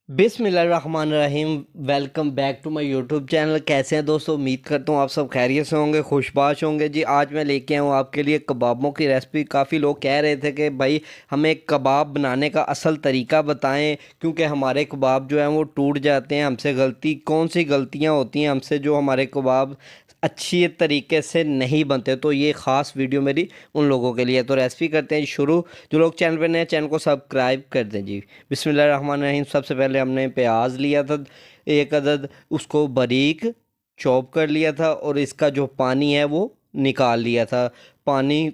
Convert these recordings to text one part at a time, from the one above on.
बिस्मिल्लाहिर्रहमानिर्रहीम। Welcome back to my YouTube channel. कैसे हैं दोस्तों? उम्मीद करता हूँ आप सब खैरियत से होंगे, खुशबाश होंगे जी। आज मैं लेके आया हूँ आपके लिए कबाबों की रेसिपी। काफ़ी लोग कह रहे थे कि भाई हमें कबाब बनाने का असल तरीका बताएं, क्योंकि हमारे कबाब जो हैं वो टूट जाते हैं। हमसे गलती कौन सी गलतियाँ होती हैं हमसे जो हमारे कबाब अच्छी तरीके से नहीं बनते। तो ये ख़ास वीडियो मेरी उन लोगों के लिए। तो रेसिपी करते हैं शुरू। जो लोग चैनल पर नए, चैनल को सब्सक्राइब कर दें जी। बिस्मिल्लाहिर्रहमानिर्रहीम। सबसे पहले हमने प्याज लिया था एक अदद, उसको बारीक चॉप कर लिया था और इसका जो पानी है वो निकाल लिया था। पानी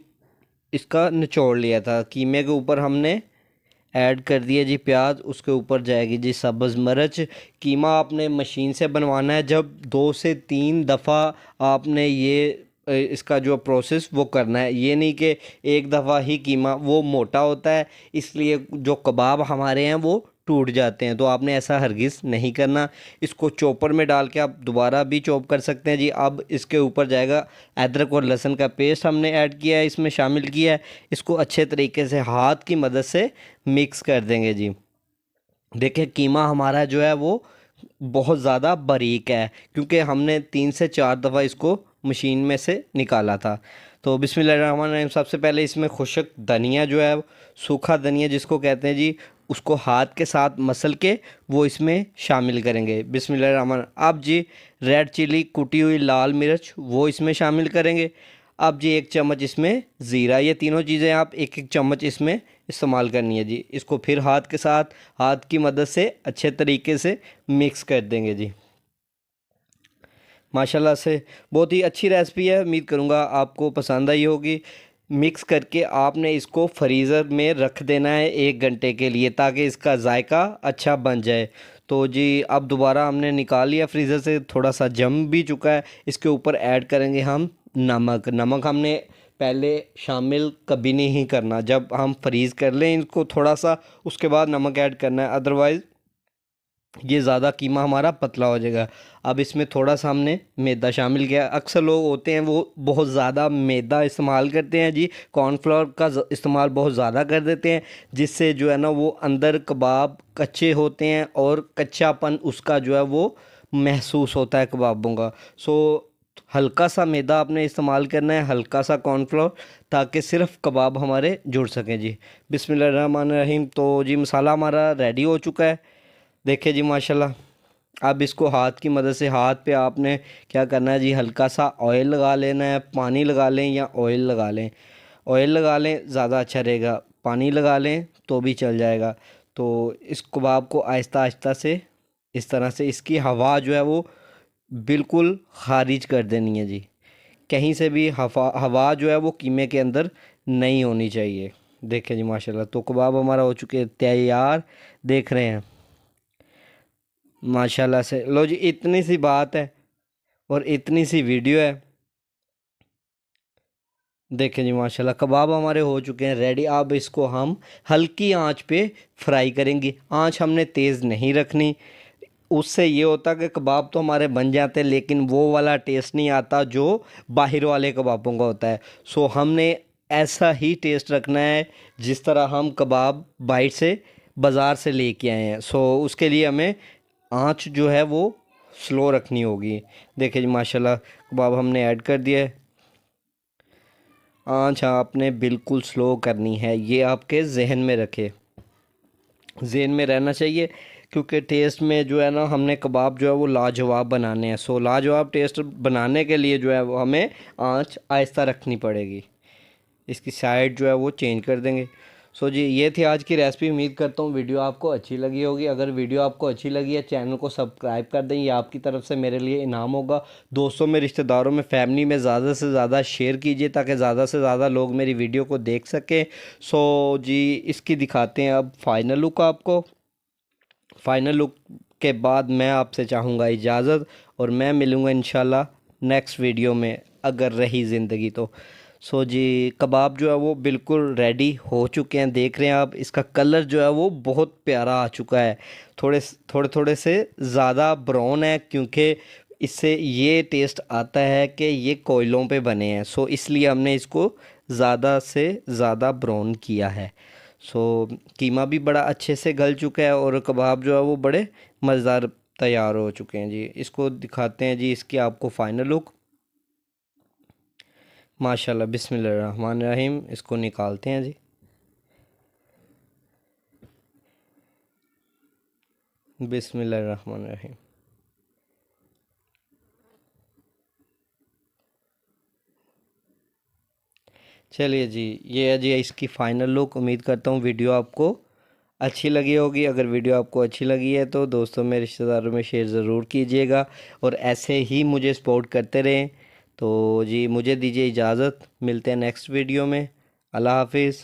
इसका निचोड़ लिया था। कीमे के ऊपर हमने ऐड कर दिया जी प्याज, उसके ऊपर जाएगी जी सब्ज़ मिर्च। कीमा आपने मशीन से बनवाना है। जब 2 से 3 दफ़ा आपने ये इसका जो प्रोसेस वो करना है। ये नहीं कि एक दफ़ा ही कीमा, वो मोटा होता है, इसलिए जो कबाब हमारे हैं वो टूट जाते हैं। तो आपने ऐसा हरगिज़ नहीं करना। इसको चॉपर में डाल के आप दोबारा भी चॉप कर सकते हैं जी। अब इसके ऊपर जाएगा अदरक और लहसुन का पेस्ट, हमने ऐड किया है, इसमें शामिल किया है। इसको अच्छे तरीके से हाथ की मदद से मिक्स कर देंगे जी। देखिए कीमा हमारा जो है वो बहुत ज़्यादा बारीक है, क्योंकि हमने 3 से 4 दफ़ा इसको मशीन में से निकाला था। तो बिस्मिल्लाहिर्रहमानिर्रहीम। सबसे पहले इसमें खुशक धनिया जो है, सूखा धनिया जिसको कहते हैं जी, उसको हाथ के साथ मसल के वो इसमें शामिल करेंगे। बिस्मिल्लाहिर्रहमान। अब जी रेड चिली, कुटी हुई लाल मिर्च, वो इसमें शामिल करेंगे। अब जी 1 चम्मच इसमें ज़ीरा। ये तीनों चीज़ें आप 1 1 चम्मच इसमें इस्तेमाल करनी है जी। इसको फिर हाथ की मदद से अच्छे तरीके से मिक्स कर देंगे जी। माशाल्लाह से बहुत ही अच्छी रेसिपी है। उम्मीद करूँगा आपको पसंद आई होगी। मिक्स करके आपने इसको फ्रीज़र में रख देना है 1 घंटे के लिए, ताकि इसका जायका अच्छा बन जाए। तो जी अब दोबारा हमने निकाल लिया फ्रीज़र से, थोड़ा सा जम भी चुका है। इसके ऊपर ऐड करेंगे हम नमक। नमक हमने पहले शामिल कभी नहीं करना। जब हम फ्रीज़ कर लें इनको थोड़ा सा, उसके बाद नमक ऐड करना है, अदरवाइज़ ये ज़्यादा कीमा हमारा पतला हो जाएगा। अब इसमें थोड़ा सा हमने मैदा शामिल किया। अक्सर लोग होते हैं वो बहुत ज़्यादा मैदा इस्तेमाल करते हैं जी, कॉर्नफ्लोर का इस्तेमाल बहुत ज़्यादा कर देते हैं, जिससे जो है ना वो अंदर कबाब कच्चे होते हैं और कच्चापन उसका जो है वो महसूस होता है कबाबों का। सो हल्का सा मैदा आपने इस्तेमाल करना है, हल्का सा कॉर्नफ्लोर, ताकि सिर्फ कबाब हमारे जुड़ सकें जी। बिस्मिल्लाहिर्रहमानिर्रहीम। तो जी मसाला हमारा रेडी हो चुका है, देखिए जी माशाल्लाह। अब इसको हाथ की मदद से, हाथ पे आपने क्या करना है जी, हल्का सा ऑयल लगा लेना है। पानी लगा लें या ऑयल लगा लें, ऑयल लगा लें ज़्यादा अच्छा रहेगा, पानी लगा लें तो भी चल जाएगा। तो इस कबाब को आहिस्ता आहिस्ता से इस तरह से इसकी हवा जो है वो बिल्कुल खारिज कर देनी है जी। कहीं से भी हवा हवा जो है वो कीमे के अंदर नहीं होनी चाहिए। देखिए जी माशाल्लाह। तो कबाब हमारा हो चुके तैयार, देख रहे हैं माशाल्लाह से। लो जी इतनी सी बात है और इतनी सी वीडियो है। देखें जी माशाल्लाह कबाब हमारे हो चुके हैं रेडी। अब इसको हम हल्की आंच पे फ्राई करेंगे। आंच हमने तेज़ नहीं रखनी। उससे ये होता कि कबाब तो हमारे बन जाते हैं, लेकिन वो वाला टेस्ट नहीं आता जो बाहर वाले कबाबों का होता है। सो हमने ऐसा ही टेस्ट रखना है जिस तरह हम कबाब बाहर से बाज़ार से लेके आए हैं। सो उसके लिए हमें आंच जो है वो स्लो रखनी होगी। देखिए जी माशाल्लाह कबाब हमने ऐड कर दिया है। आंच आपने बिल्कुल स्लो करनी है, ये आपके जहन में रखे, जहन में रहना चाहिए, क्योंकि टेस्ट में जो है ना हमने कबाब जो है वो लाजवाब बनाने हैं। सो लाजवाब टेस्ट बनाने के लिए जो है वो हमें आंच आहिस्ता रखनी पड़ेगी। इसकी साइड जो है वो चेंज कर देंगे। सो जी ये थी आज की रेसिपी। उम्मीद करता हूँ वीडियो आपको अच्छी लगी होगी। अगर वीडियो आपको अच्छी लगी है, चैनल को सब्सक्राइब कर दें, ये आपकी तरफ से मेरे लिए इनाम होगा। दोस्तों में, रिश्तेदारों में, फैमिली में ज़्यादा से ज़्यादा शेयर कीजिए, ताकि ज़्यादा से ज़्यादा लोग मेरी वीडियो को देख सकें। सो जी इसकी दिखाते हैं अब फाइनल लुक आपको। फाइनल लुक के बाद मैं आपसे चाहूँगा इजाज़त, और मैं मिलूँगा इंशाल्लाह नेक्स्ट वीडियो में, अगर रही ज़िंदगी तो। सो जी कबाब जो है वो बिल्कुल रेडी हो चुके हैं, देख रहे हैं आप। इसका कलर जो है वो बहुत प्यारा आ चुका है। थोड़े थोड़े थोड़े से ज़्यादा ब्राउन है, क्योंकि इससे ये टेस्ट आता है कि ये कोयलों पे बने हैं। सो इसलिए हमने इसको ज़्यादा से ज़्यादा ब्राउन किया है। सो कीमा भी बड़ा अच्छे से गल चुका है और कबाब जो है वो बड़े मज़ेदार तैयार हो चुके हैं जी। इसको दिखाते हैं जी इसकी आपको फ़ाइनल लुक। माशाल्लाह, बिस्मिल्लाहिर्रहमानिर्रहीम। इसको निकालते हैं जी। बिस्मिल्लाहिर्रहमानिर्रहीम। चलिए जी, ये है जी इसकी फ़ाइनल लुक। उम्मीद करता हूँ वीडियो आपको अच्छी लगी होगी। अगर वीडियो आपको अच्छी लगी है तो दोस्तों में, रिश्तेदारों में शेयर ज़रूर कीजिएगा और ऐसे ही मुझे सपोर्ट करते रहें। तो जी मुझे दीजिए इजाज़त, मिलते हैं नेक्स्ट वीडियो में। अल्लाह हाफिज़।